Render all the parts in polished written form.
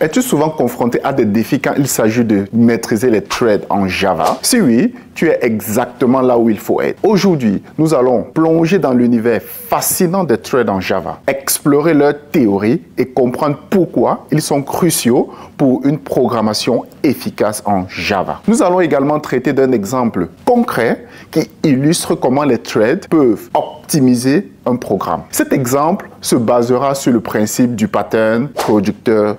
Es-tu souvent confronté à des défis quand il s'agit de maîtriser les threads en Java? Si oui, tu es exactement là où il faut être. Aujourd'hui, nous allons plonger dans l'univers fascinant des threads en Java, explorer leur théorie et comprendre pourquoi ils sont cruciaux pour une programmation efficace en Java. Nous allons également traiter d'un exemple concret qui illustre comment les threads peuvent optimiser un programme. Cet exemple se basera sur le principe du pattern producteur-consommateur.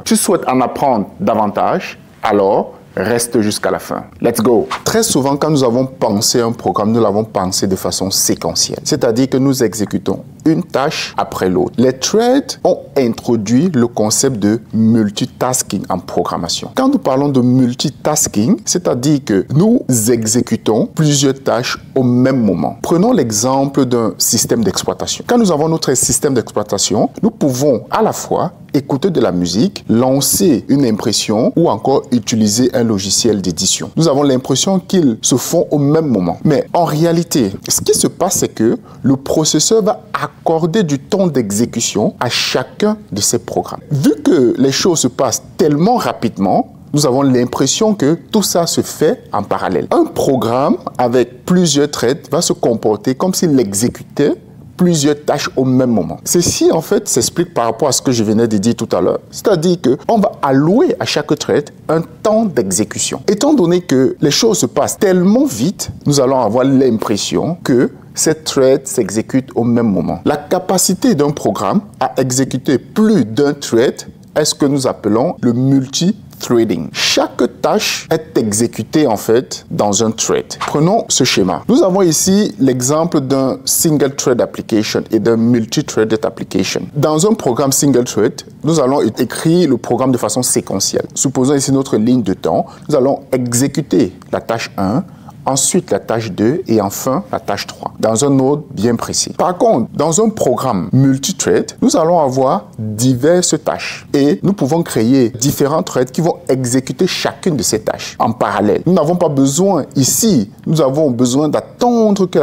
Tu souhaites en apprendre davantage? Alors, reste jusqu'à la fin. Let's go! Très souvent, quand nous avons pensé un programme, nous l'avons pensé de façon séquentielle. C'est-à-dire que nous exécutons une tâche après l'autre. Les threads ont introduit le concept de multitasking en programmation. Quand nous parlons de multitasking, c'est-à-dire que nous exécutons plusieurs tâches au même moment. Prenons l'exemple d'un système d'exploitation. Quand nous avons notre système d'exploitation, nous pouvons à la fois écouter de la musique, lancer une impression ou encore utiliser un logiciel d'édition. Nous avons l'impression qu'ils se font au même moment. Mais en réalité, ce qui se passe, c'est que le processeur va accorder du temps d'exécution à chacun de ces programmes. Vu que les choses se passent tellement rapidement, nous avons l'impression que tout ça se fait en parallèle. Un programme avec plusieurs threads va se comporter comme s'il exécutait plusieurs tâches au même moment. Ceci, en fait, s'explique par rapport à ce que je venais de dire tout à l'heure. C'est-à-dire qu'on va allouer à chaque thread un temps d'exécution. Étant donné que les choses se passent tellement vite, nous allons avoir l'impression que ces threads s'exécutent au même moment. La capacité d'un programme à exécuter plus d'un thread est ce que nous appelons le multi-threading. Chaque tâche est exécutée en fait dans un thread. Prenons ce schéma. Nous avons ici l'exemple d'un single thread application et d'un multi-threaded application. Dans un programme single thread, nous allons écrire le programme de façon séquentielle. Supposons ici notre ligne de temps. Nous allons exécuter la tâche 1, ensuite la tâche 2 et enfin la tâche 3, dans un ordre bien précis. Par contre, dans un programme multithread, nous allons avoir diverses tâches et nous pouvons créer différents threads qui vont exécuter chacune de ces tâches en parallèle. Nous n'avons pas besoin ici, nous avons besoin d'attendre que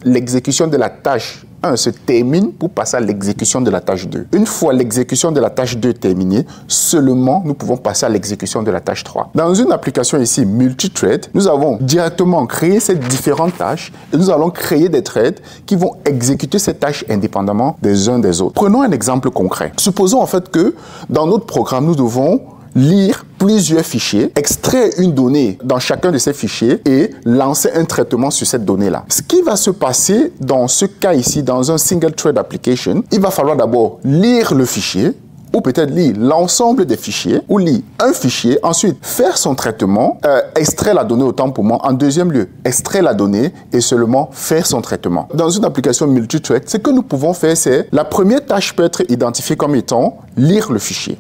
l'exécution de la tâche 1 se termine pour passer à l'exécution de la tâche 2. Une fois l'exécution de la tâche 2 terminée, seulement nous pouvons passer à l'exécution de la tâche 3. Dans une application ici multithread, nous avons directement créé ces différentes tâches et nous allons créer des threads qui vont exécuter ces tâches indépendamment des uns des autres. Prenons un exemple concret. Supposons en fait que dans notre programme, nous devons lire plusieurs fichiers, extraire une donnée dans chacun de ces fichiers et lancer un traitement sur cette donnée-là. Ce qui va se passer dans ce cas ici, dans un single thread application, il va falloir d'abord lire le fichier, ou peut-être lire l'ensemble des fichiers, ou lire un fichier, ensuite faire son traitement, extraire la donnée autant pour moi, en deuxième lieu, extraire la donnée et seulement faire son traitement. Dans une application multithread, ce que nous pouvons faire, c'est la première tâche peut être identifiée comme étant lire le fichier.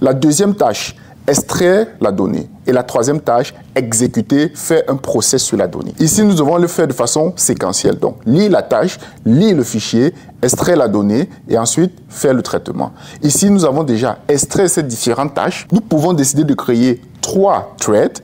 La deuxième tâche, extraire la donnée. Et la troisième tâche, exécuter, faire un process sur la donnée. Ici, nous devons le faire de façon séquentielle. Donc, lire la tâche, lire le fichier, extraire la donnée et ensuite faire le traitement. Ici, nous avons déjà extrait ces différentes tâches. Nous pouvons décider de créer 3 threads.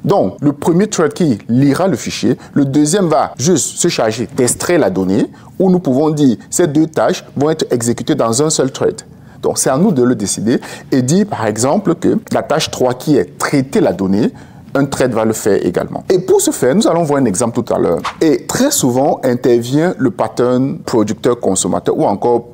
Donc, le premier thread qui lira le fichier, le deuxième va juste se charger d'extraire la donnée, où nous pouvons dire ces 2 tâches vont être exécutées dans un seul thread. Donc, c'est à nous de le décider et dire, par exemple, que la tâche 3 qui est traiter la donnée, un thread va le faire également. Et pour ce faire, nous allons voir un exemple tout à l'heure. Et très souvent intervient le pattern producteur-consommateur ou encore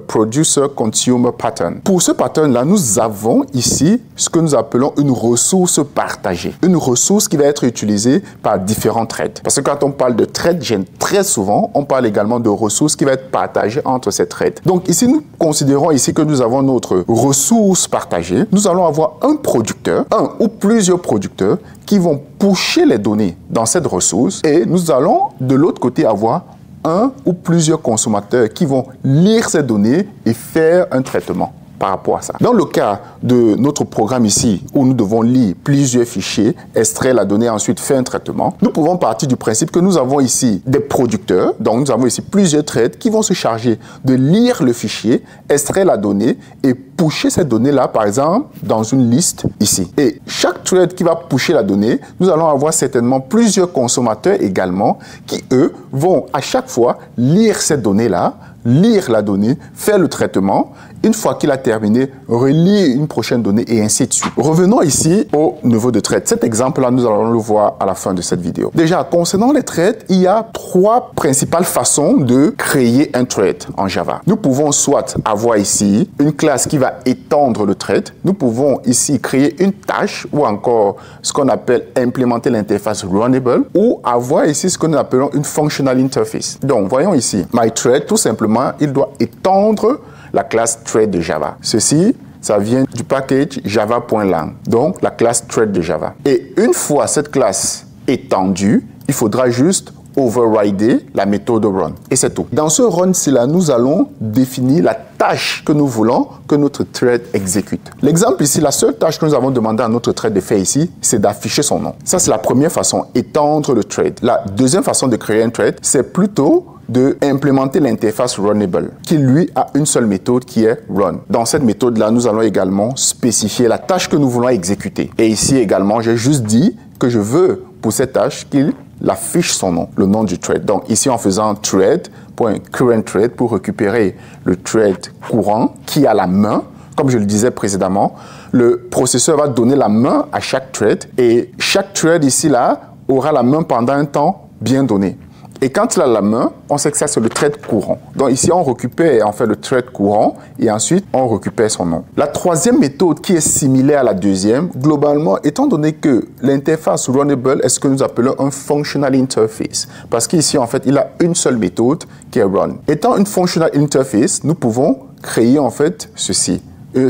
producer-consumer pattern. Pour ce pattern-là, nous avons ici ce que nous appelons une ressource partagée. Une ressource qui va être utilisée par différents threads. Parce que quand on parle de thread, très souvent, on parle également de ressources qui va être partagée entre ces threads. Donc ici, nous considérons ici que nous avons notre ressource partagée. Nous allons avoir un producteur, un ou plusieurs producteurs qui vont pusher les données dans cette ressource et nous allons de l'autre côté avoir un ou plusieurs consommateurs qui vont lire ces données et faire un traitement par rapport à ça. Dans le cas de notre programme ici, où nous devons lire plusieurs fichiers, extraire la donnée, ensuite faire un traitement, nous pouvons partir du principe que nous avons ici des producteurs, donc nous avons ici plusieurs threads qui vont se charger de lire le fichier, extraire la donnée et pusher cette donnée-là, par exemple, dans une liste ici. Et chaque thread qui va pusher la donnée, nous allons avoir certainement plusieurs consommateurs également qui, eux, vont à chaque fois lire cette donnée-là, lire la donnée, faire le traitement. Une fois qu'il a terminé, relire une prochaine donnée et ainsi de suite. Revenons ici au niveau de thread. Cet exemple-là, nous allons le voir à la fin de cette vidéo. Déjà, concernant les threads, il y a 3 principales façons de créer un thread en Java. Nous pouvons soit avoir ici une classe qui va étendre le thread. Nous pouvons ici créer une tâche ou encore ce qu'on appelle implémenter l'interface runnable ou avoir ici ce que nous appelons une functional interface. Donc, voyons ici, my thread, tout simplement, il doit étendre la classe thread de Java. Ceci, ça vient du package java.lang, donc la classe thread de Java. Et une fois cette classe étendue, il faudra juste overrider la méthode run. Et c'est tout. Dans ce run-ci là, nous allons définir la tâche que nous voulons que notre thread exécute. L'exemple ici, la seule tâche que nous avons demandé à notre thread de faire ici, c'est d'afficher son nom. Ça, c'est la première façon, étendre le thread. La deuxième façon de créer un thread, c'est plutôt de implémenter l'interface runnable, qui lui a une seule méthode qui est run. Dans cette méthode-là, nous allons également spécifier la tâche que nous voulons exécuter. Et ici également, j'ai juste dit que je veux pour cette tâche qu'il affiche son nom, le nom du thread. Donc ici, en faisant thread.currentThread pour récupérer le thread courant qui a la main, comme je le disais précédemment, le processeur va donner la main à chaque thread et chaque thread ici là aura la main pendant un temps bien donné. Et quand il a la main, on sait que ça c'est le thread courant. Donc ici on récupère en fait le thread courant et ensuite on récupère son nom. La troisième méthode qui est similaire à la deuxième, globalement, étant donné que l'interface runnable est ce que nous appelons un functional interface. Parce qu'ici en fait il a une seule méthode qui est run. Étant une functional interface, nous pouvons créer en fait ceci.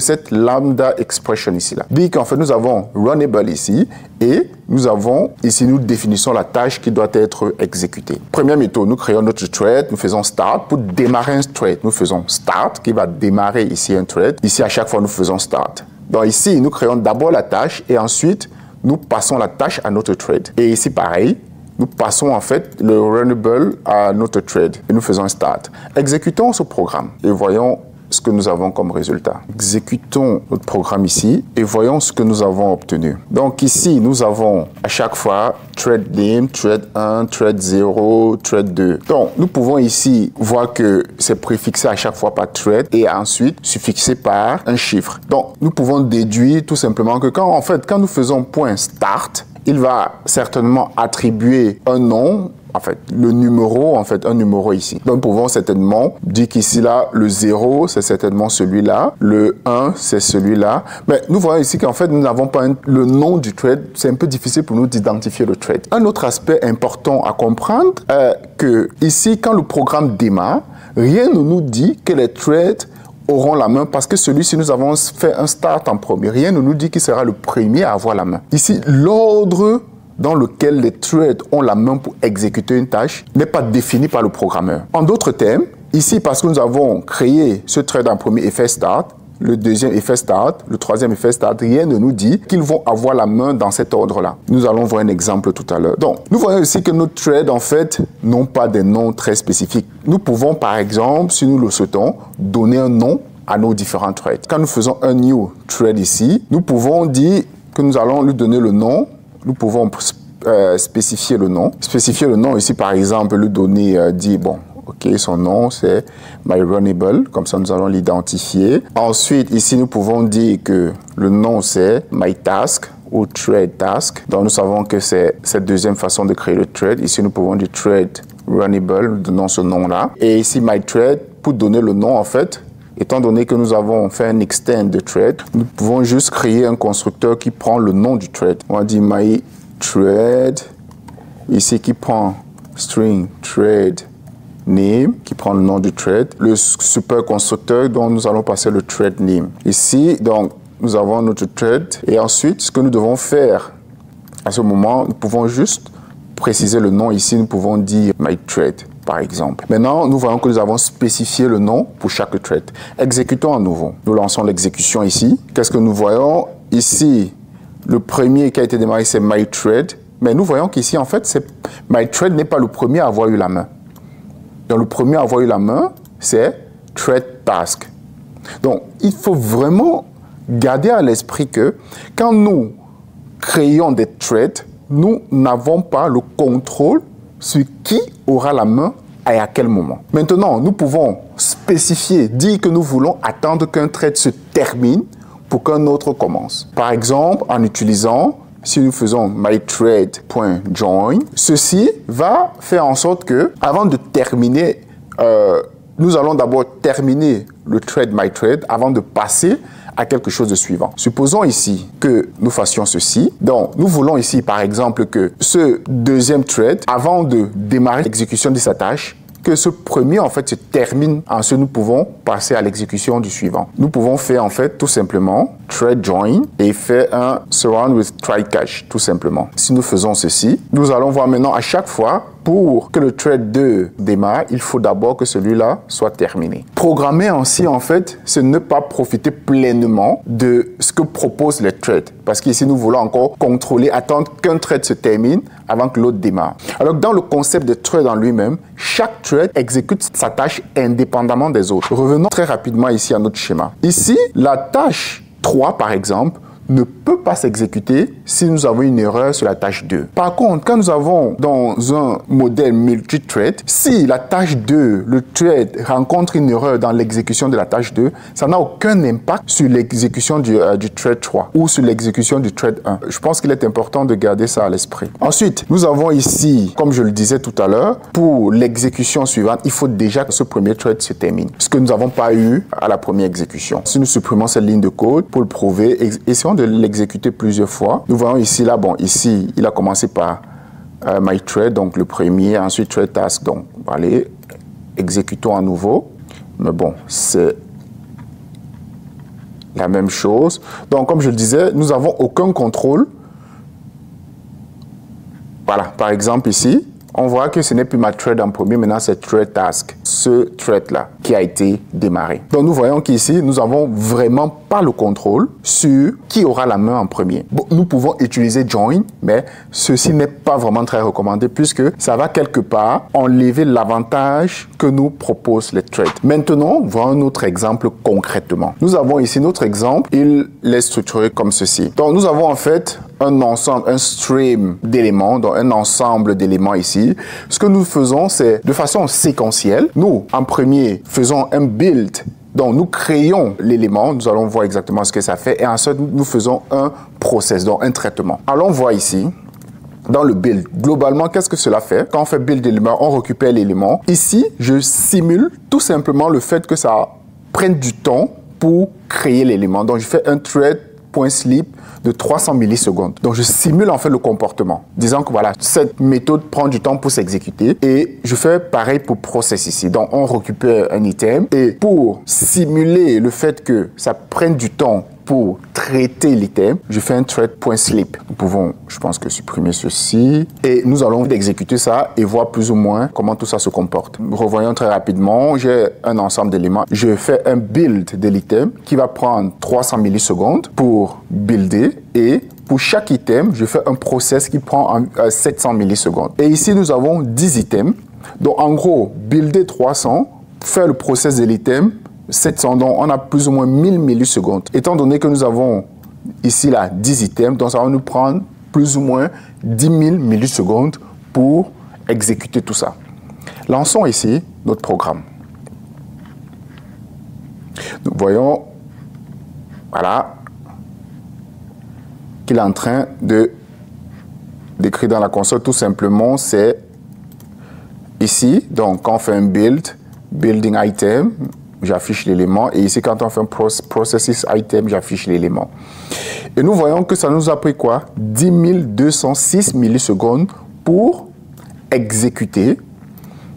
Cette lambda expression ici là. Dit qu'en fait nous avons runnable ici et nous avons ici nous définissons la tâche qui doit être exécutée. Première méthode, nous créons notre thread, nous faisons start pour démarrer un thread. Nous faisons start qui va démarrer ici un thread. Ici à chaque fois nous faisons start. Donc ici nous créons d'abord la tâche et ensuite nous passons la tâche à notre thread. Et ici pareil, nous passons en fait le runnable à notre thread et nous faisons un start. Exécutons ce programme et voyons ce que nous avons comme résultat. Exécutons notre programme ici et voyons ce que nous avons obtenu. Donc ici, nous avons à chaque fois thread name, thread 1, thread 0, thread 2. Donc nous pouvons ici voir que c'est préfixé à chaque fois par thread et ensuite suffixé par un chiffre. Donc nous pouvons déduire tout simplement que quand nous faisons point start, il va certainement attribuer un nom, en fait, le numéro, en fait, un numéro ici. Donc, nous pouvons certainement dire qu'ici, là, le 0, c'est certainement celui-là. Le 1, c'est celui-là. Mais nous voyons ici qu'en fait, nous n'avons pas le nom du thread. C'est un peu difficile pour nous d'identifier le thread. Un autre aspect important à comprendre est que ici, quand le programme démarre, rien ne nous dit que les threads auront la main parce que celui-ci, nous avons fait un start en premier. Rien ne nous dit qu'il sera le premier à avoir la main. Ici, l'ordre dans lequel les threads ont la main pour exécuter une tâche n'est pas défini par le programmeur. En d'autres termes, ici, parce que nous avons créé ce thread en premier et fait start, le deuxième effet start, le troisième effet start, rien ne nous dit qu'ils vont avoir la main dans cet ordre-là. Nous allons voir un exemple tout à l'heure. Donc, nous voyons ici que nos threads, en fait, n'ont pas des noms très spécifiques. Nous pouvons, par exemple, si nous le souhaitons, donner un nom à nos différents threads. Quand nous faisons un new thread ici, nous pouvons dire que nous allons lui donner le nom. Nous pouvons spécifier le nom. Spécifier le nom ici, par exemple, lui donner, dire, bon, ok, son nom, c'est myRunnable. Comme ça, nous allons l'identifier. Ensuite, ici, nous pouvons dire que le nom, c'est myTask ou threadTask. Donc, nous savons que c'est cette deuxième façon de créer le thread. Ici, nous pouvons dire threadRunnable, nous donnons ce nom-là. Et ici, myThread, pour donner le nom, en fait, étant donné que nous avons fait un extend de thread, nous pouvons juste créer un constructeur qui prend le nom du thread. On va dire myThread, ici qui prend string thread name, qui prend le nom du thread. Le super constructeur dont nous allons passer le thread name. Ici, donc, nous avons notre thread. Et ensuite, ce que nous devons faire à ce moment, nous pouvons juste préciser le nom. Ici, nous pouvons dire myThread, par exemple. Maintenant, nous voyons que nous avons spécifié le nom pour chaque thread. Exécutons à nouveau. Nous lançons l'exécution ici. Qu'est-ce que nous voyons? Ici, le premier qui a été démarré, c'est myThread. Mais nous voyons qu'ici, en fait, myThread n'est pas le premier à avoir eu la main. Donc, le premier à avoir eu la main, c'est threadTask. Donc, il faut vraiment garder à l'esprit que quand nous créons des threads, nous n'avons pas le contrôle sur qui aura la main et à quel moment. Maintenant, nous pouvons spécifier, dire que nous voulons attendre qu'un thread se termine pour qu'un autre commence. Par exemple, en utilisant, si nous faisons mythread.join, ceci va faire en sorte que, avant de terminer, nous allons d'abord terminer le thread mythread avant de passer à quelque chose de suivant. Supposons ici que nous fassions ceci. Donc, nous voulons ici, par exemple, que ce deuxième thread, avant de démarrer l'exécution de sa tâche, que ce premier, en fait, se termine. Ensuite, nous pouvons passer à l'exécution du suivant. Nous pouvons faire, en fait, tout simplement, thread join et faire un surround with try catch, tout simplement. Si nous faisons ceci, nous allons voir maintenant à chaque fois, pour que le thread 2 démarre, il faut d'abord que celui-là soit terminé. Programmer ainsi, en fait, c'est ne pas profiter pleinement de ce que proposent les threads. Parce qu'ici, nous voulons encore contrôler, attendre qu'un thread se termine avant que l'autre démarre. Alors, dans le concept de thread en lui-même, chaque thread exécute sa tâche indépendamment des autres. Revenons très rapidement ici à notre schéma. Ici, la tâche 3, par exemple, ne peut pas s'exécuter si nous avons une erreur sur la tâche 2. Par contre, quand nous avons dans un modèle multi-thread, si la tâche 2, le thread rencontre une erreur dans l'exécution de la tâche 2, ça n'a aucun impact sur l'exécution du thread 3 ou sur l'exécution du thread 1. Je pense qu'il est important de garder ça à l'esprit. Ensuite, nous avons ici, comme je le disais tout à l'heure, pour l'exécution suivante, il faut déjà que ce premier thread se termine. Ce que nous n'avons pas eu à la première exécution. Si nous supprimons cette ligne de code pour le prouver, essayons de l'exécuter plusieurs fois. Nous voyons ici, là, bon, ici, il a commencé par mythread, donc le premier, ensuite thread task. Donc, allez, exécutons à nouveau. Mais bon, c'est la même chose. Donc, comme je le disais, nous n'avons aucun contrôle. Voilà, par exemple ici, on voit que ce n'est plus ma thread en premier, maintenant c'est thread task, ce thread-là qui a été démarré. Donc nous voyons qu'ici, nous n'avons vraiment pas le contrôle sur qui aura la main en premier. Bon, nous pouvons utiliser join, mais ceci n'est pas vraiment très recommandé puisque ça va quelque part enlever l'avantage que nous proposent les threads. Maintenant, voyons un autre exemple concrètement. Nous avons ici notre exemple, il est structuré comme ceci. Donc nous avons en fait un ensemble, un stream d'éléments, donc un ensemble d'éléments ici. Ce que nous faisons, c'est de façon séquentielle. Nous, en premier, faisons un build. Donc, nous créons l'élément, nous allons voir exactement ce que ça fait, et ensuite, nous faisons un process, donc un traitement. Allons voir ici, dans le build. Globalement, qu'est-ce que cela fait? Quand on fait build d'élément, on récupère l'élément. Ici, je simule tout simplement le fait que ça prenne du temps pour créer l'élément. Donc, je fais un thread.sleep de 300 millisecondes. Donc, je simule en fait le comportement, disant que voilà, cette méthode prend du temps pour s'exécuter et je fais pareil pour process ici. Donc, on récupère un item et pour simuler le fait que ça prenne du temps pour traiter l'item, je fais un thread.sleep. Nous pouvons, je pense que supprimer ceci et nous allons exécuter ça et voir plus ou moins comment tout ça se comporte. Revoyons très rapidement, j'ai un ensemble d'éléments. Je fais un build de l'item qui va prendre 300 millisecondes pour builder et pour chaque item, je fais un process qui prend 700 millisecondes. Et ici, nous avons 10 items. Donc, en gros, builder 300, faire le process de l'item, 700, donc on a plus ou moins 1000 millisecondes. Étant donné que nous avons ici là 10 items, donc ça va nous prendre plus ou moins 10 000 millisecondes pour exécuter tout ça. Lançons ici notre programme. Nous voyons, voilà, qu'il est en train d'écrire dans la console. Tout simplement, c'est ici, donc quand on fait un building item, j'affiche l'élément. Et ici, quand on fait un processes item, j'affiche l'élément. Et nous voyons que ça nous a pris quoi? 10 206 millisecondes pour exécuter.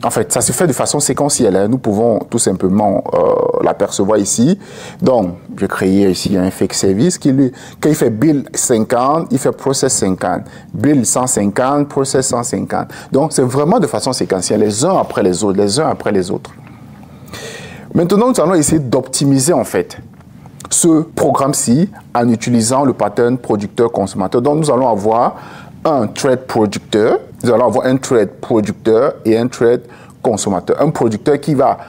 En fait, ça se fait de façon séquentielle. Hein. Nous pouvons tout simplement l'apercevoir ici. Donc, j'ai créé ici un fake service qui lui, quand il fait build 50, il fait process 50. Build 150, process 150. Donc, c'est vraiment de façon séquentielle, les uns après les autres, les uns après les autres. Maintenant, nous allons essayer d'optimiser en fait ce programme-ci en utilisant le pattern producteur-consommateur. Donc, nous allons avoir un thread producteur, nous allons avoir un thread producteur et un thread consommateur. Un producteur qui va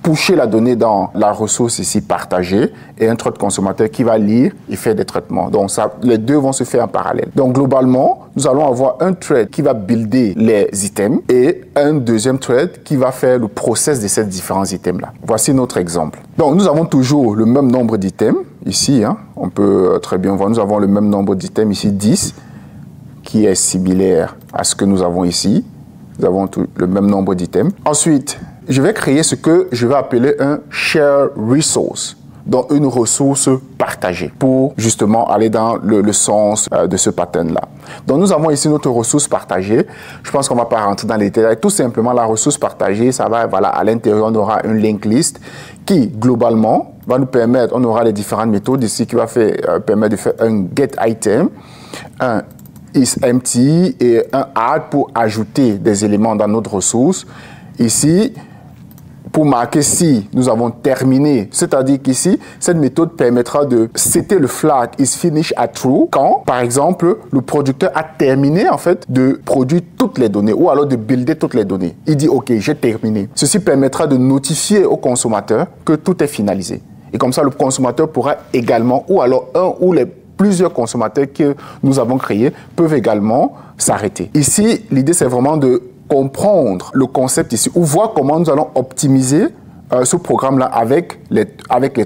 pusher la donnée dans la ressource ici partagée et un thread consommateur qui va lire et faire des traitements. Donc ça, les deux vont se faire en parallèle. Donc globalement, nous allons avoir un thread qui va builder les items et un deuxième thread qui va faire le process de ces différents items-là. Voici notre exemple. Donc nous avons toujours le même nombre d'items ici. On peut très bien voir, nous avons le même nombre d'items ici, 10, qui est similaire à ce que nous avons ici. Nous avons le même nombre d'items. Ensuite, je vais créer ce que je vais appeler un share resource, donc une ressource partagée, pour justement aller dans le sens de ce pattern-là. Donc nous avons ici notre ressource partagée. Je pense qu'on ne va pas rentrer dans les détails. Tout simplement, la ressource partagée, ça va, voilà, à l'intérieur, on aura une linked list qui, globalement, va nous permettre, on aura les différentes méthodes ici qui va permettre de faire un get item, un isEmpty et un add pour ajouter des éléments dans notre ressource. Ici, pour marquer si nous avons terminé, c'est-à-dire qu'ici, cette méthode permettra de setter le flag isFinish à true quand, par exemple, le producteur a terminé en fait de produire toutes les données ou alors de builder toutes les données. Il dit OK, j'ai terminé. Ceci permettra de notifier au consommateur que tout est finalisé. Et comme ça, le consommateur pourra également, ou alors un ou plusieurs consommateurs que nous avons créés peuvent également s'arrêter. Ici, l'idée c'est vraiment de comprendre le concept ici ou voir comment nous allons optimiser ce programme-là avec les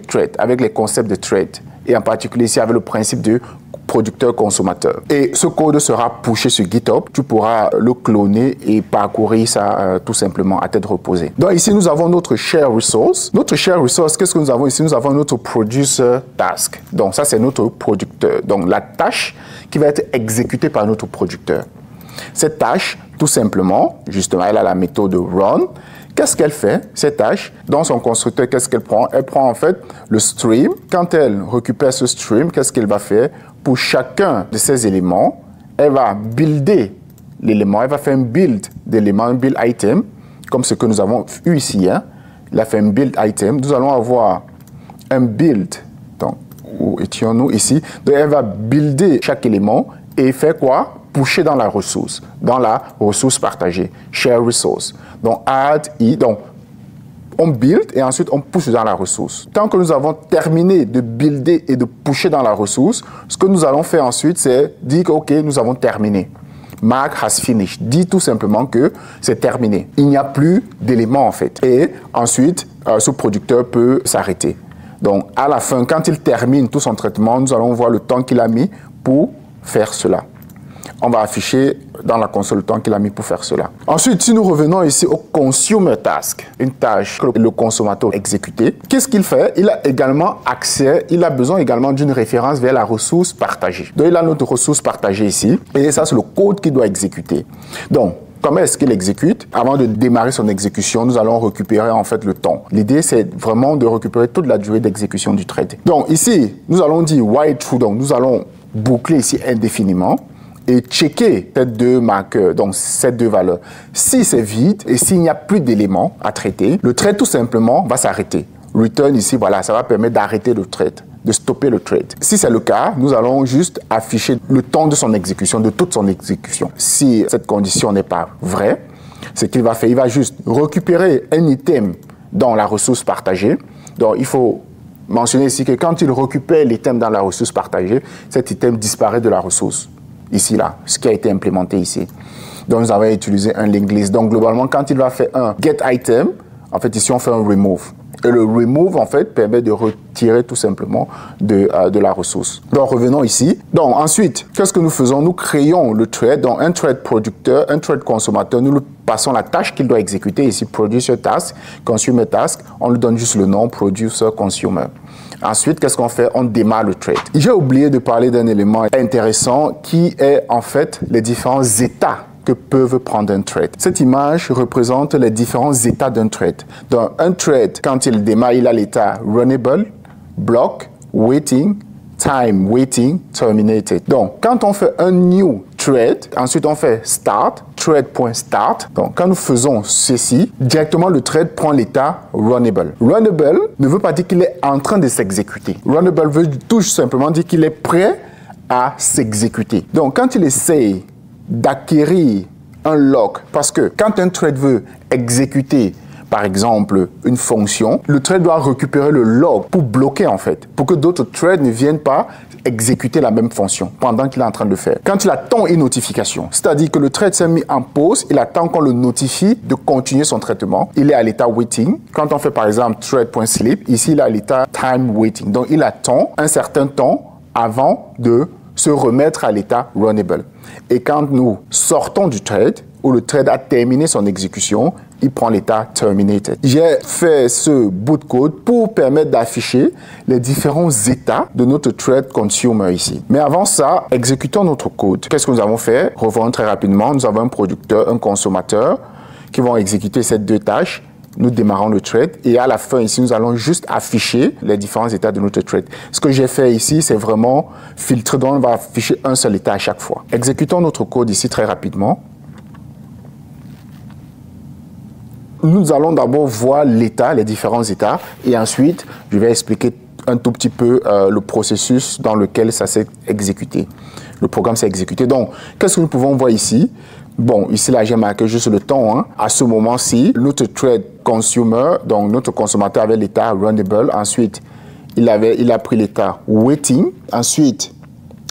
threads, avec les concepts de threads et en particulier ici avec le principe de producteur-consommateur. Et ce code sera pushé sur GitHub. Tu pourras le cloner et parcourir ça tout simplement à tête reposée. Donc ici, nous avons notre share resource. Notre share resource, qu'est-ce que nous avons ici? Nous avons notre producer task. Donc ça, c'est notre producteur. Donc la tâche qui va être exécutée par notre producteur. Cette tâche, tout simplement, justement, elle a la méthode run. Qu'est-ce qu'elle fait, cette tâche? Dans son constructeur, qu'est-ce qu'elle prend? Elle prend en fait le stream. Quand elle récupère ce stream, qu'est-ce qu'elle va faire? Pour chacun de ces éléments, elle va builder l'élément. Elle va faire un build d'éléments, un build item, comme ce que nous avons eu ici. Elle a fait un build item. Nous allons avoir un build. Donc, où étions-nous ici? Donc, elle va builder chaque élément et faire quoi? Pusher dans la ressource partagée, share resource. Donc, add, donc, on build et ensuite on push dans la ressource. Tant que nous avons terminé de builder et de pusher dans la ressource, ce que nous allons faire ensuite, c'est dire que, OK, nous avons terminé. Mark has finished. Dit tout simplement que c'est terminé. Il n'y a plus d'éléments en fait. Et ensuite, ce producteur peut s'arrêter. Donc, à la fin, quand il termine tout son traitement, nous allons voir le temps qu'il a mis pour faire cela. On va afficher dans la console le temps qu'il a mis pour faire cela. Ensuite, si nous revenons ici au consumer task, une tâche que le consommateur a exécutée, qu'est-ce qu'il fait? Il a également accès, il a besoin également d'une référence vers la ressource partagée. Donc, il a notre ressource partagée ici, et ça, c'est le code qu'il doit exécuter. Donc, comment est-ce qu'il exécute? Avant de démarrer son exécution, nous allons récupérer en fait le temps. L'idée, c'est vraiment de récupérer toute la durée d'exécution du thread. Donc, ici, nous allons dire while true, donc nous allons boucler ici indéfiniment et checker ces deux marqueurs, donc ces deux valeurs. Si c'est vide et s'il n'y a plus d'éléments à traiter, le thread tout simplement va s'arrêter. Return ici, voilà, ça va permettre d'arrêter le thread, de stopper le thread. Si c'est le cas, nous allons juste afficher le temps de son exécution, de toute son exécution. Si cette condition n'est pas vraie, ce qu'il va faire, il va juste récupérer un item dans la ressource partagée. Donc, il faut mentionner ici que quand il récupère l'item dans la ressource partagée, cet item disparaît de la ressource. Ici, là, ce qui a été implémenté ici. Donc, nous avons utilisé un linked list. Donc, globalement, quand il va faire un get item, en fait, ici, on fait un remove. Et le remove, en fait, permet de retirer tout simplement de la ressource. Donc, revenons ici. Donc, ensuite, qu'est-ce que nous faisons? Nous créons le thread. Donc, un thread producteur, un thread consommateur. Nous lui passons la tâche qu'il doit exécuter. Ici, producer task, consumer task. On lui donne juste le nom, producer, consumer. Ensuite, qu'est-ce qu'on fait? On démarre le thread. J'ai oublié de parler d'un élément intéressant qui est en fait les différents états que peuvent prendre un thread. Cette image représente les différents états d'un thread. Dans un thread, quand il démarre, il a l'état runnable, block, waiting, time, waiting, terminated. Donc, quand on fait un new thread, ensuite on fait start, thread.start. Donc, quand nous faisons ceci, directement le thread prend l'état runnable. Runnable ne veut pas dire qu'il est en train de s'exécuter. Runnable veut tout simplement dire qu'il est prêt à s'exécuter. Donc, quand il essaye d'acquérir un lock, parce que quand un thread veut exécuter, par exemple, une fonction, le thread doit récupérer le log pour bloquer en fait, pour que d'autres threads ne viennent pas exécuter la même fonction pendant qu'il est en train de le faire. Quand il attend une notification, c'est-à-dire que le thread s'est mis en pause, il attend qu'on le notifie de continuer son traitement. Il est à l'état waiting. Quand on fait par exemple thread.sleep, ici il est à l'état time waiting. Donc il attend un certain temps avant de se remettre à l'état runnable. Et quand nous sortons du thread, où le thread a terminé son exécution, il prend l'état terminated. J'ai fait ce bout de code pour permettre d'afficher les différents états de notre thread consumer ici. Mais avant ça, exécutons notre code. Qu'est-ce que nous avons fait? Revenons très rapidement. Nous avons un producteur, un consommateur qui vont exécuter ces deux tâches. Nous démarrons le thread et à la fin ici, nous allons juste afficher les différents états de notre thread. Ce que j'ai fait ici, c'est vraiment filtrer, donc on va afficher un seul état à chaque fois. Exécutons notre code ici très rapidement. Nous allons d'abord voir l'état, les différents états et ensuite, je vais expliquer un tout petit peu le processus dans lequel ça s'est exécuté. Le programme s'est exécuté. Donc, qu'est-ce que nous pouvons voir ici? Bon, ici, là, j'ai marqué juste le temps. Hein. À ce moment-ci, notre thread consumer, donc notre consommateur avait l'état runnable. Ensuite, il a pris l'état waiting. Ensuite,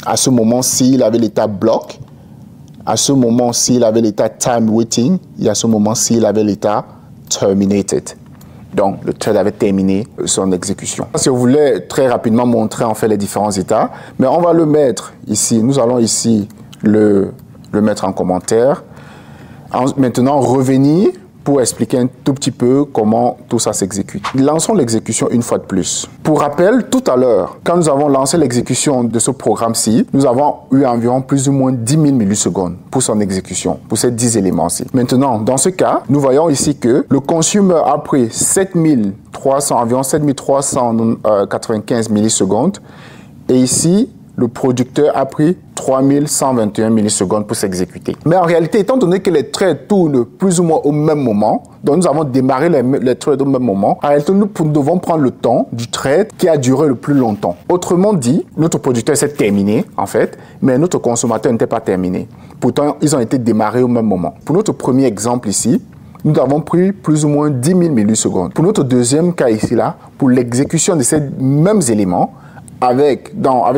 à ce moment-ci, il avait l'état block. À ce moment-ci, il avait l'état time waiting. Et à ce moment-ci, il avait l'état terminated. Donc, le thread avait terminé son exécution. Si vous voulez très rapidement montrer en fait les différents états, mais on va le mettre ici. Nous allons ici le mettre en commentaire. Maintenant, revenir pour expliquer un tout petit peu comment tout ça s'exécute. Lançons l'exécution une fois de plus. Pour rappel, tout à l'heure, quand nous avons lancé l'exécution de ce programme-ci, nous avons eu environ plus ou moins 10 000 millisecondes pour son exécution, pour ces 10 éléments-ci. Maintenant, dans ce cas, nous voyons ici que le consumer a pris environ 7395 millisecondes et ici, le producteur a pris 3121 millisecondes pour s'exécuter. Mais en réalité, étant donné que les threads tournent plus ou moins au même moment, donc nous avons démarré les threads au même moment, en réalité, nous devons prendre le temps du thread qui a duré le plus longtemps. Autrement dit, notre producteur s'est terminé, en fait, mais notre consommateur n'était pas terminé. Pourtant, ils ont été démarrés au même moment. Pour notre premier exemple ici, nous avons pris plus ou moins 10 000 millisecondes. Pour notre deuxième cas ici, là, pour l'exécution de ces mêmes éléments, avec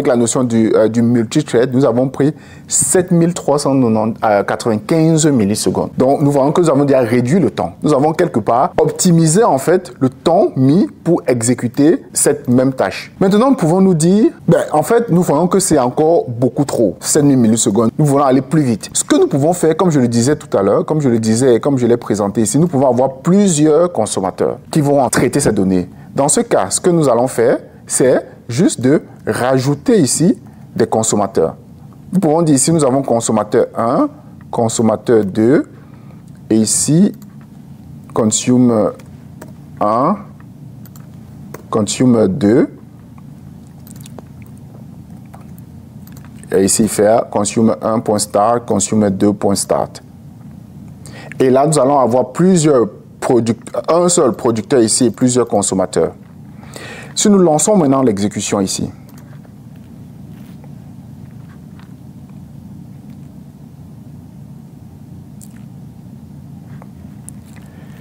la notion du multithread, nous avons pris 7395 millisecondes. Donc, nous voyons que nous avons déjà réduit le temps. Nous avons quelque part optimisé en fait le temps mis pour exécuter cette même tâche. Maintenant, nous pouvons nous dire, en fait, nous voyons que c'est encore beaucoup trop, 7000 millisecondes. Nous voulons aller plus vite. Ce que nous pouvons faire, comme je le disais tout à l'heure, comme je l'ai présenté ici, nous pouvons avoir plusieurs consommateurs qui vont traiter ces données. Dans ce cas, ce que nous allons faire, c'est juste de rajouter ici des consommateurs. Nous pouvons dire ici, nous avons consommateur 1, consommateur 2, et ici, consumer 1, consumer 2, et ici faire consumer 1.start, consumer 2.start. Et là, nous allons avoir un seul producteur ici et plusieurs consommateurs. Si nous lançons maintenant l'exécution ici,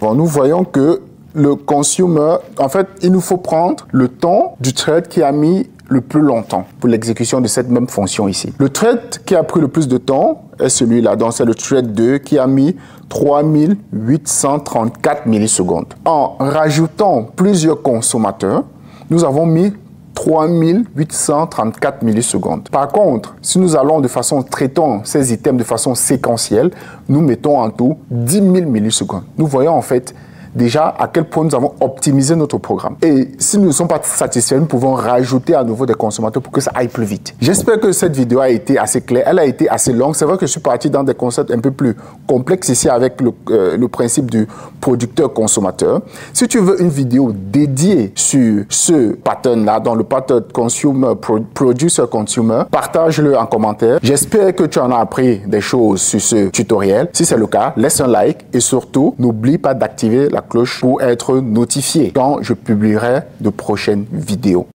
nous voyons que le consumer, en fait, il nous faut prendre le temps du thread qui a mis le plus longtemps pour l'exécution de cette même fonction ici. Le thread qui a pris le plus de temps est celui-là, donc c'est le thread 2 qui a mis 3834 millisecondes. En rajoutant plusieurs consommateurs, nous avons mis 3834 millisecondes. Par contre, si nous allons traitons ces items de façon séquentielle, nous mettons en tout 10 000 millisecondes. Nous voyons en fait déjà à quel point nous avons optimisé notre programme. Et si nous ne sommes pas satisfaits, nous pouvons rajouter à nouveau des consommateurs pour que ça aille plus vite. J'espère que cette vidéo a été assez claire. Elle a été assez longue. C'est vrai que je suis parti dans des concepts un peu plus complexes ici avec le principe du producteur-consommateur. Si tu veux une vidéo dédiée sur ce pattern-là, dans le pattern producer-consumer, partage-le en commentaire. J'espère que tu en as appris des choses sur ce tutoriel. Si c'est le cas, laisse un like et surtout, n'oublie pas d'activer la cloche pour être notifié quand je publierai de prochaines vidéos.